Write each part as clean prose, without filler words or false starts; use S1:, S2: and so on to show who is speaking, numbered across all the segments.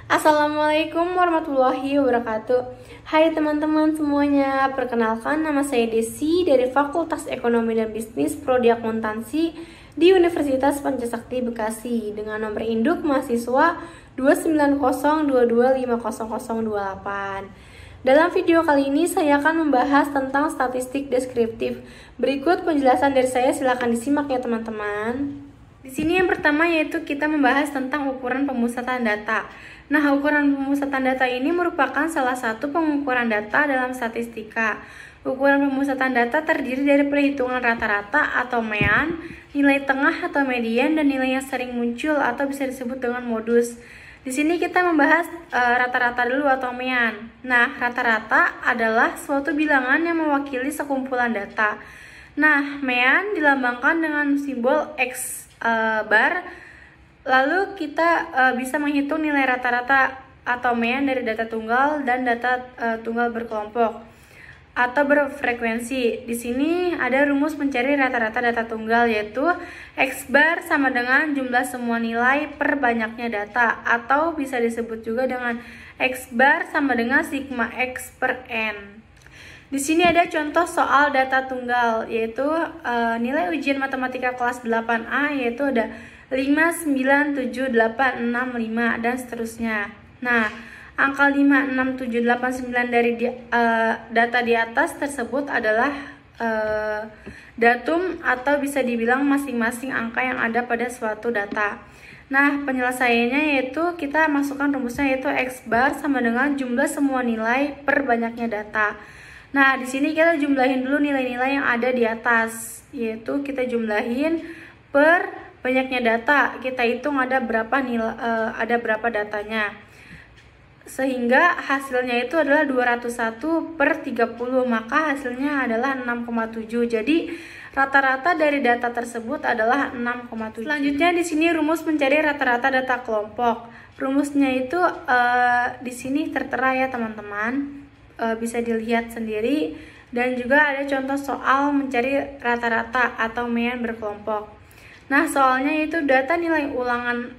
S1: Assalamualaikum warahmatullahi wabarakatuh. Hai teman-teman semuanya, perkenalkan nama saya Desi dari Fakultas Ekonomi dan Bisnis Prodi Akuntansi di Universitas Pancasakti Bekasi dengan nomor induk mahasiswa 29022500028. Dalam video kali ini saya akan membahas tentang statistik deskriptif. Berikut penjelasan dari saya, silakan disimak ya teman-teman. Di sini yang pertama yaitu kita membahas tentang ukuran pemusatan data. Nah, ukuran pemusatan data ini merupakan salah satu pengukuran data dalam statistika. Ukuran pemusatan data terdiri dari perhitungan rata-rata atau mean, nilai tengah atau median, dan nilai yang sering muncul atau bisa disebut dengan modus. Di sini kita membahas rata-rata dulu atau mean. Nah, rata-rata adalah suatu bilangan yang mewakili sekumpulan data. Nah, mean dilambangkan dengan simbol X bar. Lalu kita bisa menghitung nilai rata-rata atau mean dari data tunggal dan data tunggal berkelompok atau berfrekuensi. Di sini ada rumus mencari rata-rata data tunggal, yaitu X bar sama dengan jumlah semua nilai per banyaknya data, atau bisa disebut juga dengan X bar sama dengan sigma X per N. Di sini ada contoh soal data tunggal, yaitu nilai ujian matematika kelas 8A, yaitu ada 5, 9, 7, 8, 6, 5, dan seterusnya. Nah, angka 5, 6, 7, 8, 9 dari data di atas tersebut adalah datum atau bisa dibilang masing-masing angka yang ada pada suatu data. Nah, penyelesaiannya yaitu kita masukkan rumusnya, yaitu X bar sama dengan jumlah semua nilai per banyaknya data. Nah, di sini kita jumlahin dulu nilai-nilai yang ada di atas, yaitu kita jumlahin per banyaknya data. Kita hitung ada berapa datanya. Sehingga hasilnya itu adalah 201 per 30, maka hasilnya adalah 6,7. Jadi rata-rata dari data tersebut adalah 6,7. Selanjutnya di sini rumus mencari rata-rata data kelompok. Rumusnya itu di sini tertera ya teman-teman. Bisa dilihat sendiri, dan juga ada contoh soal mencari rata-rata atau mean berkelompok. Nah, soalnya itu data nilai ulangan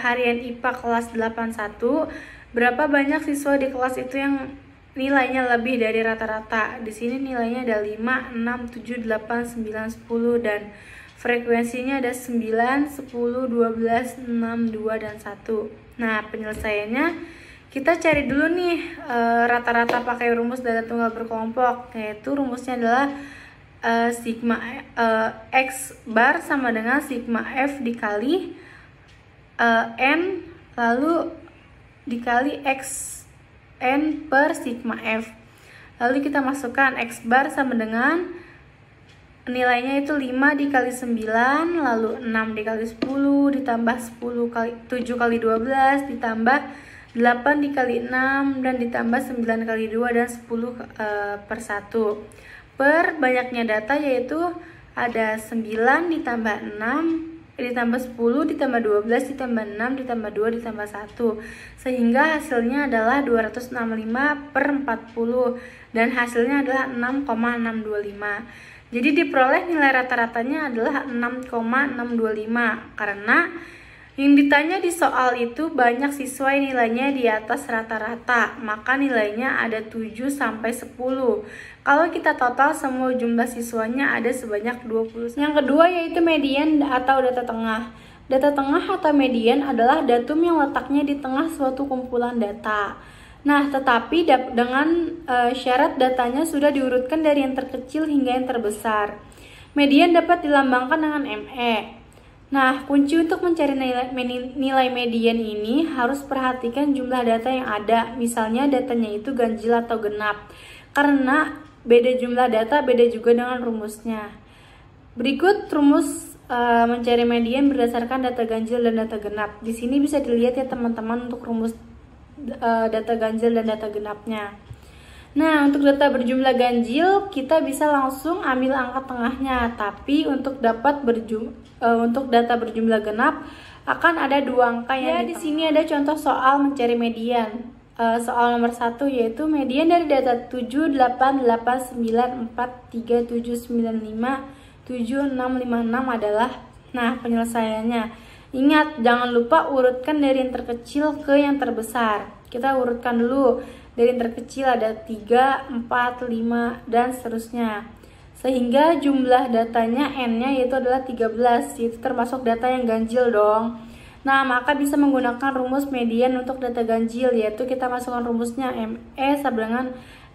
S1: harian IPA kelas 81, berapa banyak siswa di kelas itu yang nilainya lebih dari rata-rata. Di sini nilainya ada 5, 6, 7, 8, 9, 10, dan frekuensinya ada 9, 10, 12, 6, 2, dan 1. Nah, penyelesaiannya kita cari dulu nih rata-rata pakai rumus data tunggal berkelompok, yaitu rumusnya adalah sigma X bar sama dengan sigma F dikali N lalu dikali X N per sigma F. Lalu kita masukkan X bar sama dengan nilainya itu 5 dikali 9, lalu 6 dikali 10, ditambah 10 kali 7 kali 12, ditambah 8 dikali 6, dan ditambah 9 kali 2, dan 10 per 1. Per banyaknya data yaitu ada 9 ditambah 6 ditambah 10 ditambah 12 ditambah 6 ditambah 2 ditambah 1, sehingga hasilnya adalah 265 per 40, dan hasilnya adalah 6,625. Jadi diperoleh nilai rata-ratanya adalah 6,625 karena yang ditanya di soal itu banyak siswa yang nilainya di atas rata-rata, maka nilainya ada 7 sampai 10. Kalau kita total semua jumlah siswanya ada sebanyak 20. Yang kedua yaitu median atau data tengah. Data tengah atau median adalah datum yang letaknya di tengah suatu kumpulan data. Nah, tetapi dengan syarat datanya sudah diurutkan dari yang terkecil hingga yang terbesar. Median dapat dilambangkan dengan ME. Nah, kunci untuk mencari nilai median ini harus perhatikan jumlah data yang ada. Misalnya datanya itu ganjil atau genap. Karena beda jumlah data, beda juga dengan rumusnya. Berikut rumus mencari median berdasarkan data ganjil dan data genap. Di sini bisa dilihat ya teman-teman untuk rumus data ganjil dan data genapnya. Nah, untuk data berjumlah ganjil kita bisa langsung ambil angka tengahnya, tapi untuk data berjumlah genap akan ada dua angka ya. Di sini ada contoh soal mencari median. soal nomor 1, yaitu median dari data 7, 8, 8, 9, 4, 3, 7, 9, 5, 7, 6, 5, 6 adalah. Nah, penyelesaiannya, ingat jangan lupa urutkan dari yang terkecil ke yang terbesar. Kita urutkan dulu, dari yang terkecil ada 3, 4, 5, dan seterusnya, sehingga jumlah datanya N-nya yaitu adalah 13, itu termasuk data yang ganjil dong. Nah, maka bisa menggunakan rumus median untuk data ganjil, yaitu kita masukkan rumusnya ME sama dengan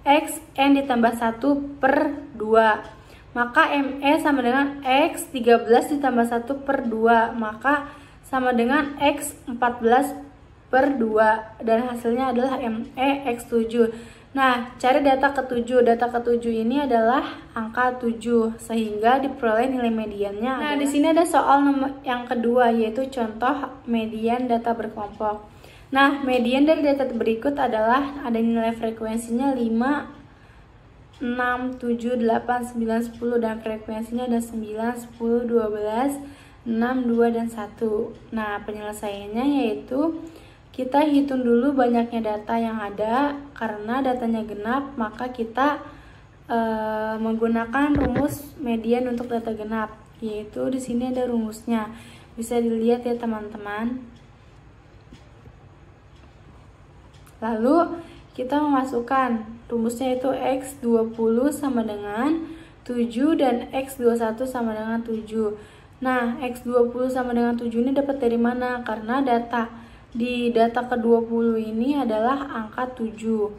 S1: X N ditambah 1 per 2. Maka ME sama dengan X 13 ditambah 1 per 2, maka sama dengan X 14 per 2, dan hasilnya adalah ME X 7. Nah, cari data ke-7. Data ke-7 ini adalah angka 7, sehingga diperoleh nilai mediannya. Nah, di sini ada soal nomor yang kedua, yaitu contoh median data berkelompok. Nah, median dari data berikut adalah ada nilai frekuensinya 5, 6, 7, 8, 9, 10, dan frekuensinya ada 9, 10, 12, 6, 2, dan 1. Nah, penyelesaiannya yaitu kita hitung dulu banyaknya data yang ada. Karena datanya genap, maka kita menggunakan rumus median untuk data genap, yaitu di sini ada rumusnya. Bisa dilihat ya teman-teman. Lalu kita memasukkan rumusnya, itu X20 sama dengan 7 dan X21 sama dengan 7. Nah, X20 sama dengan 7 ini dapat dari mana? Karena di data ke-20 ini adalah angka 7.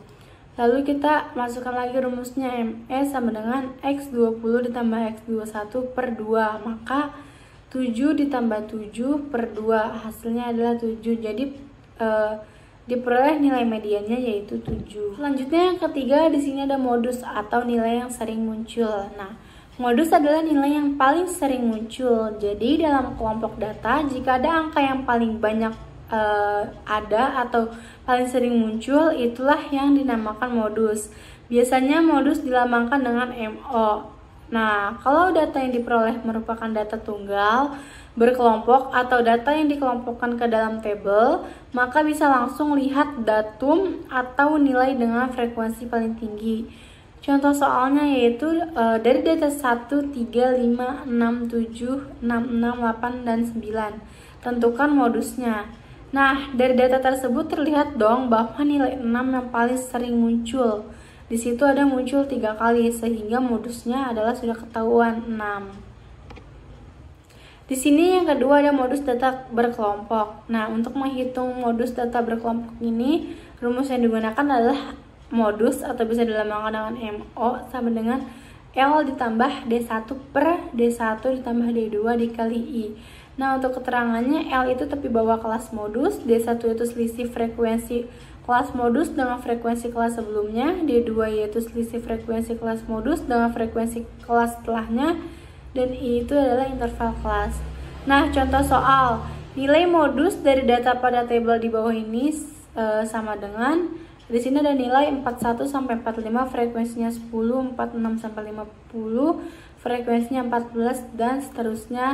S1: Lalu kita masukkan lagi rumusnya, ME sama dengan X20 ditambah X21 per 2. Maka 7 ditambah 7 per 2, hasilnya adalah 7. Jadi diperoleh nilai mediannya yaitu 7. Selanjutnya yang ketiga, di sini ada modus atau nilai yang sering muncul. Nah, modus adalah nilai yang paling sering muncul. Jadi dalam kelompok data, jika ada angka yang paling banyak ada atau paling sering muncul, itulah yang dinamakan modus. Biasanya modus dilambangkan dengan MO. Nah, kalau data yang diperoleh merupakan data tunggal, berkelompok, atau data yang dikelompokkan ke dalam tabel, maka bisa langsung lihat datum atau nilai dengan frekuensi paling tinggi. Contoh soalnya yaitu dari data 1, 3, 5, 6, 7, 6, 6, 8, dan 9. Tentukan modusnya. Nah, dari data tersebut terlihat dong bahwa nilai 6 yang paling sering muncul. Di situ ada muncul 3 kali, sehingga modusnya adalah sudah ketahuan 6. Di sini yang kedua ada modus data berkelompok. Nah, untuk menghitung modus data berkelompok ini, rumus yang digunakan adalah modus atau bisa dilambangkan dengan MO sama dengan L ditambah D1 per D1 ditambah D2 dikali I. Nah, untuk keterangannya, L itu tepi bawah kelas modus, D1 itu selisih frekuensi kelas modus dengan frekuensi kelas sebelumnya, D2 yaitu selisih frekuensi kelas modus dengan frekuensi kelas setelahnya, dan I itu adalah interval kelas. Nah, contoh soal, nilai modus dari data pada tabel di bawah ini sama dengan, di sini ada nilai 41 sampai 45, frekuensinya 10, 46 sampai 50, frekuensinya 14, dan seterusnya,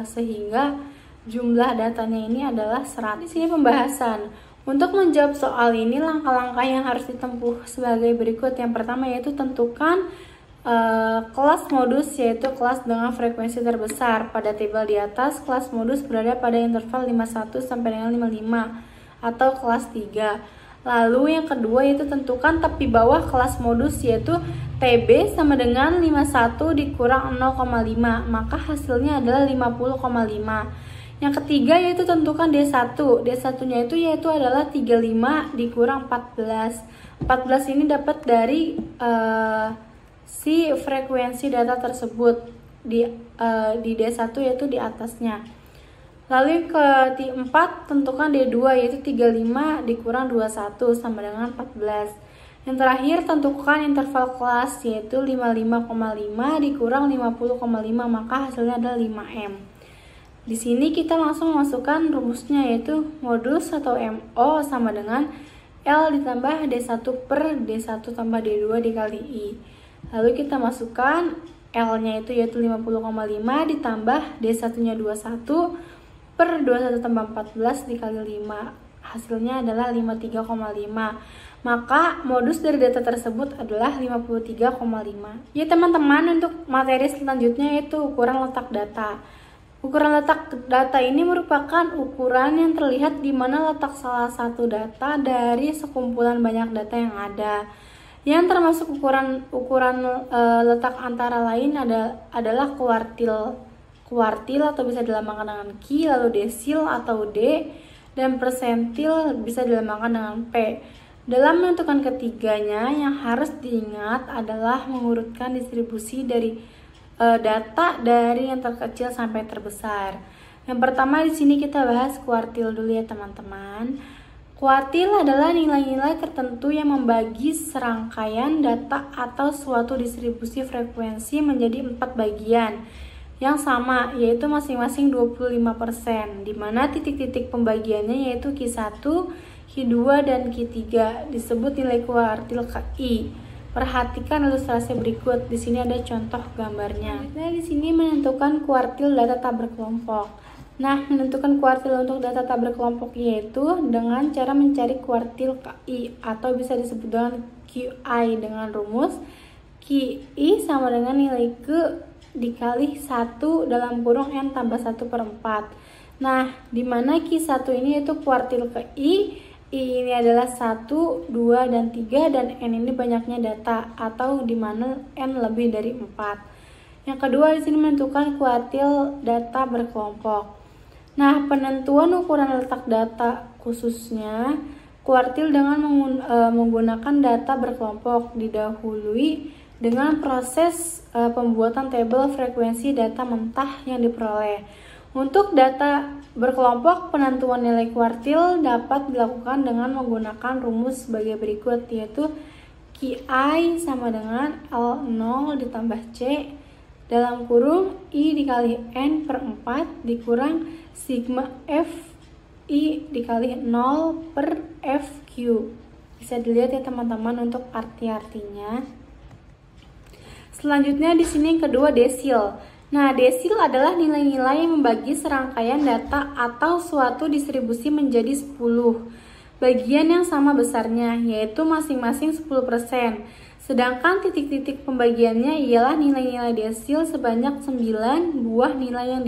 S1: sehingga jumlah datanya ini adalah 100. Di sini pembahasan. Untuk menjawab soal ini, langkah-langkah yang harus ditempuh sebagai berikut. Yang pertama yaitu tentukan kelas modus, yaitu kelas dengan frekuensi terbesar. Pada tabel di atas, kelas modus berada pada interval 51 sampai dengan 55 atau kelas 3. Lalu yang kedua yaitu tentukan tepi bawah kelas modus, yaitu TB sama dengan 51 dikurang 0,5, maka hasilnya adalah 50,5. Yang ketiga yaitu tentukan D1. D1-nya yaitu adalah 35 dikurang 14. 14 ini dapat dari si frekuensi data tersebut di D1 yaitu di atasnya. Lalu keempat, tentukan D2 yaitu 35 dikurang 21 sama dengan 14. Yang terakhir, tentukan interval kelas yaitu 55,5 dikurang 50,5, maka hasilnya adalah 5M. Di sini kita langsung memasukkan rumusnya yaitu modus atau MO sama dengan L ditambah D1 per D1 tambah D2 dikali I. Lalu kita masukkan L-nya yaitu 50,5 ditambah D1-nya 21 per 21 tambah 14 dikali 5. hasilnya adalah 53,5. Maka modus dari data tersebut adalah 53,5. Ya teman-teman, untuk materi selanjutnya yaitu ukuran letak data. Ukuran letak data ini merupakan ukuran yang terlihat di mana letak salah satu data dari sekumpulan banyak data yang ada. Yang termasuk ukuran letak antara lain adalah kuartil atau bisa dilambangkan dengan Q, lalu desil atau D, dan persentil bisa dilambangkan dengan P. Dalam menentukan ketiganya, yang harus diingat adalah mengurutkan distribusi dari data dari yang terkecil sampai terbesar. Yang pertama di sini kita bahas kuartil dulu ya teman-teman. Kuartil adalah nilai-nilai tertentu yang membagi serangkaian data atau suatu distribusi frekuensi menjadi 4 bagian yang sama, yaitu masing-masing 25%, di mana titik-titik pembagiannya yaitu Q1, Q2, dan Q3 disebut nilai kuartil KI. Perhatikan ilustrasi berikut. Di sini ada contoh gambarnya. Nah, di sini menentukan kuartil data tak berkelompok. Nah, menentukan kuartil untuk data tak berkelompok yaitu dengan cara mencari kuartil KI atau bisa disebut dengan QI dengan rumus QI sama dengan nilai Q dikali 1 dalam kurung N tambah 1/4. Nah, di mana Q1 ini yaitu kuartil KI, I ini adalah 1, 2, dan 3, dan N ini banyaknya data atau di mana N lebih dari 4. Yang kedua di sini menentukan kuartil data berkelompok. Nah, penentuan ukuran letak data khususnya kuartil dengan menggunakan data berkelompok didahului dengan proses pembuatan tabel frekuensi data mentah yang diperoleh. Untuk data berkelompok, penentuan nilai kuartil dapat dilakukan dengan menggunakan rumus sebagai berikut, yaitu QI sama dengan L0 ditambah C dalam kurung I dikali N/4 dikurang sigma F I dikali 0/FQ. Bisa dilihat ya teman-teman untuk arti-artinya. Selanjutnya di sini yang kedua desil. Nah, desil adalah nilai-nilai yang membagi serangkaian data atau suatu distribusi menjadi 10 bagian yang sama besarnya, yaitu masing-masing 10%. Sedangkan titik-titik pembagiannya ialah nilai-nilai desil sebanyak 9 buah nilai yang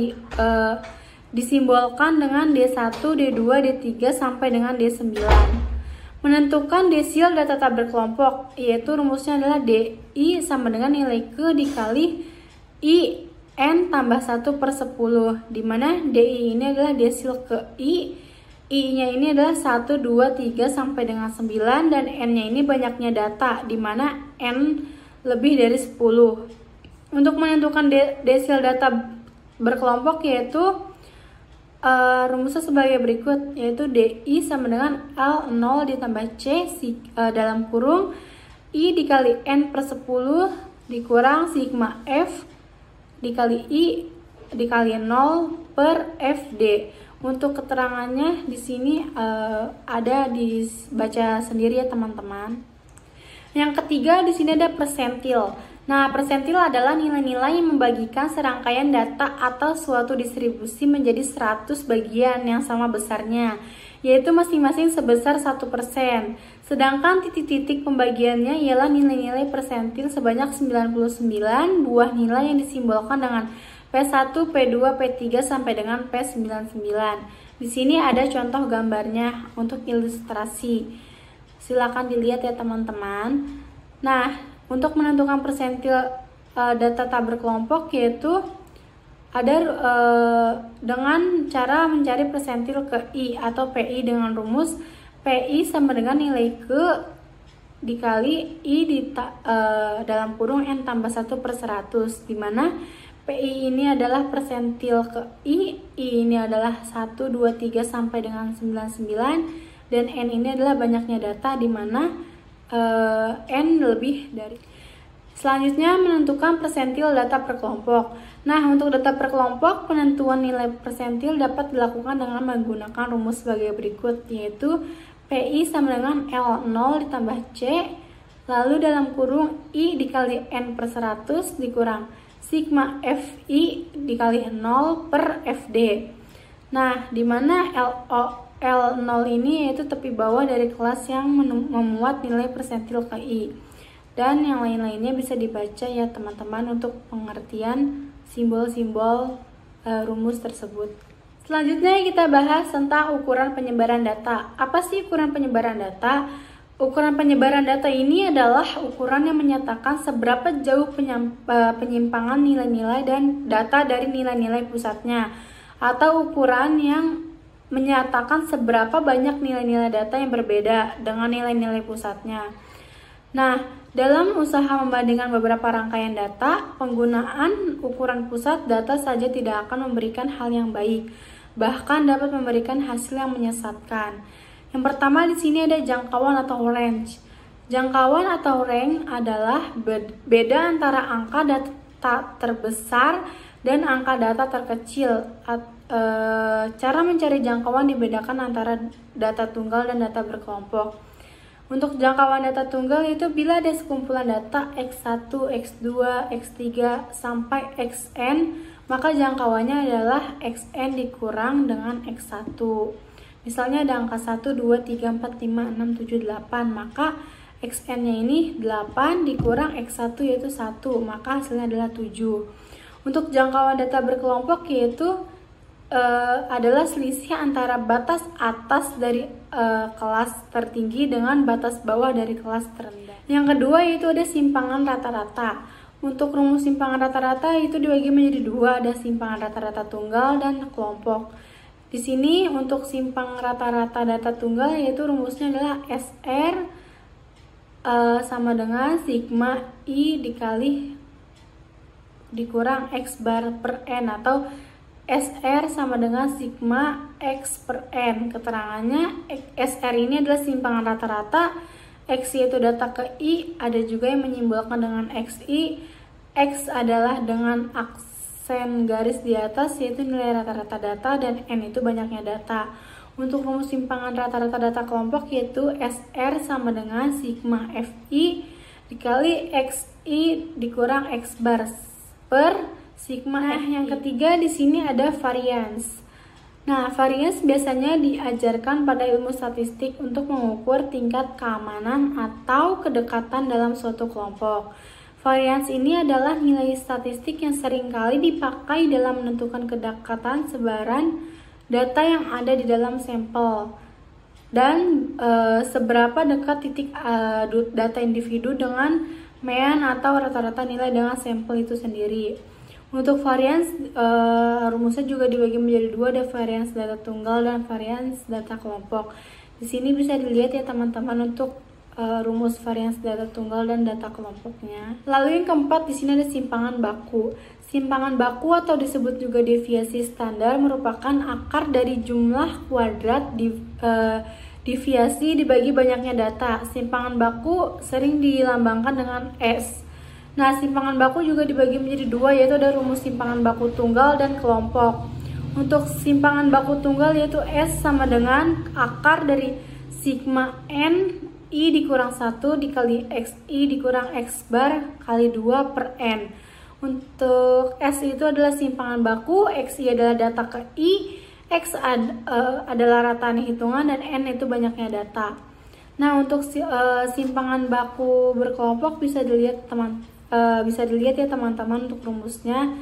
S1: disimbolkan dengan D1, D2, D3 sampai dengan D9. Menentukan desil data tak berkelompok, yaitu rumusnya adalah DI sama dengan nilai Q dikali I N tambah 1/10, di mana DI ini adalah desil ke I-nya ini adalah 1, 2, 3 sampai dengan 9, dan N-nya ini banyaknya data, di mana N lebih dari 10. Untuk menentukan desil data berkelompok yaitu rumusnya sebagai berikut, yaitu DI sama dengan L0 ditambah C dalam kurung I dikali N/10 dikurang sigma F dikali I dikali 0/FD. Untuk keterangannya di sini ada dibaca sendiri ya teman-teman. Yang ketiga di sini ada persentil. Nah, persentil adalah nilai-nilai yang membagikan serangkaian data atau suatu distribusi menjadi 100 bagian yang sama besarnya, yaitu masing-masing sebesar 1%. Sedangkan titik-titik pembagiannya ialah nilai-nilai persentil sebanyak 99 buah nilai yang disimbolkan dengan P1, P2, P3 sampai dengan P99. Di sini ada contoh gambarnya untuk ilustrasi. Silakan dilihat ya teman-teman. Nah, untuk menentukan persentil data tak berkelompok yaitu ada dengan cara mencari persentil ke I atau PI dengan rumus PI sama dengan nilai Q dikali I dalam kurung N tambah 1/100, di mana PI ini adalah persentil ke I ini adalah 1, 2, 3 sampai dengan 99, dan N ini adalah banyaknya data di mana N lebih dari. Selanjutnya menentukan persentil data per kelompok. Nah, untuk data per kelompok, penentuan nilai persentil dapat dilakukan dengan menggunakan rumus sebagai berikut, yaitu PI sama dengan L0 ditambah C, lalu dalam kurung I dikali N/100 dikurang sigma FI dikali 0/FD. Nah, di mana L0 ini yaitu tepi bawah dari kelas yang memuat nilai persentil KI. Dan yang lain-lainnya bisa dibaca ya teman-teman untuk pengertian simbol-simbol rumus tersebut. Selanjutnya kita bahas tentang ukuran penyebaran data. Apa sih ukuran penyebaran data? Ukuran penyebaran data ini adalah ukuran yang menyatakan seberapa jauh penyimpangan nilai-nilai dan data dari nilai-nilai pusatnya, atau ukuran yang menyatakan seberapa banyak nilai-nilai data yang berbeda dengan nilai-nilai pusatnya. Nah, dalam usaha membandingkan beberapa rangkaian data, penggunaan ukuran pusat data saja tidak akan memberikan hal yang baik, bahkan dapat memberikan hasil yang menyesatkan. Yang pertama di sini ada jangkauan atau range. Jangkauan atau range adalah beda antara angka data terbesar dan angka data terkecil. Cara mencari jangkauan dibedakan antara data tunggal dan data berkelompok. Untuk jangkauan data tunggal itu bila ada sekumpulan data X1, X2, X3 sampai Xn, maka jangkauannya adalah Xn dikurang dengan X1. Misalnya ada angka 1, 2, 3, 4, 5, 6, 7, 8, maka Xn-nya ini 8 dikurang X1 yaitu 1, maka hasilnya adalah 7. Untuk jangkauan data berkelompok yaitu adalah selisih antara batas atas dari kelas tertinggi dengan batas bawah dari kelas terendah. Yang kedua yaitu ada simpangan rata-rata. Untuk rumus simpangan rata-rata itu dibagi menjadi dua, ada simpangan rata-rata tunggal dan kelompok. Di sini untuk simpangan rata-rata data tunggal yaitu rumusnya adalah SR sama dengan sigma I dikurang X bar per N, atau SR sama dengan sigma X per N. Keterangannya SR ini adalah simpangan rata-rata, X yaitu data ke I, ada juga yang menyimbolkan dengan XI, X adalah dengan aksen garis di atas yaitu nilai rata-rata data, dan N itu banyaknya data. Untuk rumus simpangan rata-rata data kelompok yaitu SR sama dengan sigma FI dikali XI dikurang X bar per sigma F. Yang ketiga di sini ada varians. Nah, varians biasanya diajarkan pada ilmu statistik untuk mengukur tingkat keamanan atau kedekatan dalam suatu kelompok. Varians ini adalah nilai statistik yang seringkali dipakai dalam menentukan kedekatan sebaran data yang ada di dalam sampel dan seberapa dekat titik data individu dengan mean atau rata-rata nilai dengan sampel itu sendiri. Untuk varians, rumusnya juga dibagi menjadi dua, ada varians data tunggal dan varians data kelompok. Di sini bisa dilihat ya teman-teman untuk rumus varians data tunggal dan data kelompoknya. Lalu yang keempat di sini ada simpangan baku. Simpangan baku atau disebut juga deviasi standar merupakan akar dari jumlah kuadrat deviasi dibagi banyaknya data. Simpangan baku sering dilambangkan dengan S. Nah, simpangan baku juga dibagi menjadi dua, yaitu ada rumus simpangan baku tunggal dan kelompok. Untuk simpangan baku tunggal yaitu S sama dengan akar dari sigma N I dikurang 1 dikali XI dikurang X bar kali 2 per N. Untuk S itu adalah simpangan baku, XI adalah data ke I, X adalah rataan hitungan, dan N itu banyaknya data. Nah, untuk simpangan baku berkelompok bisa dilihat ya teman-teman untuk rumusnya,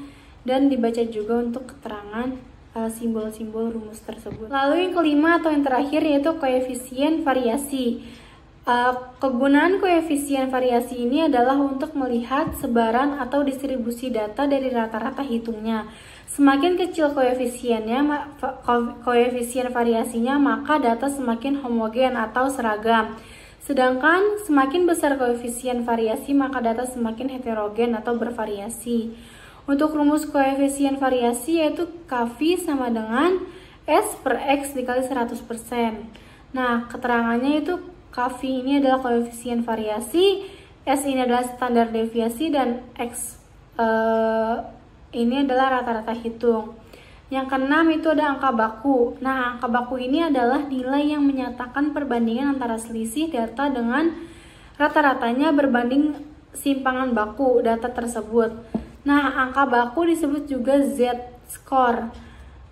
S1: dan dibaca juga untuk keterangan simbol-simbol rumus tersebut. Lalu yang kelima atau yang terakhir yaitu koefisien variasi. Kegunaan koefisien variasi ini adalah untuk melihat sebaran atau distribusi data dari rata-rata hitungnya. Semakin kecil koefisien variasinya, maka data semakin homogen atau seragam. Sedangkan semakin besar koefisien variasi, maka data semakin heterogen atau bervariasi. Untuk rumus koefisien variasi yaitu KV sama dengan S per X dikali 100%. Nah, keterangannya itu KV ini adalah koefisien variasi, S ini adalah standar deviasi, dan X ini adalah rata-rata hitung. Yang keenam itu ada angka baku. Nah, angka baku ini adalah nilai yang menyatakan perbandingan antara selisih data dengan rata-ratanya berbanding simpangan baku data tersebut. Nah, angka baku disebut juga Z-score.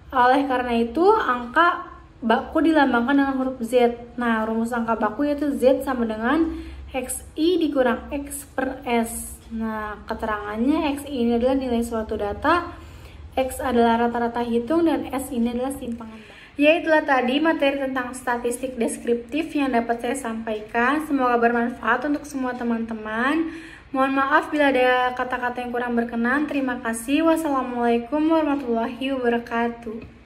S1: Oleh karena itu, angka baku dilambangkan dengan huruf Z. Nah, rumus angka baku yaitu Z sama dengan XI dikurang X per S. Nah, keterangannya XI ini adalah nilai suatu data, X adalah rata-rata hitung, dan S ini adalah simpangan. Ya, itulah tadi materi tentang statistik deskriptif yang dapat saya sampaikan. Semoga bermanfaat untuk semua teman-teman. Mohon maaf bila ada kata-kata yang kurang berkenan. Terima kasih. Wassalamualaikum warahmatullahi wabarakatuh.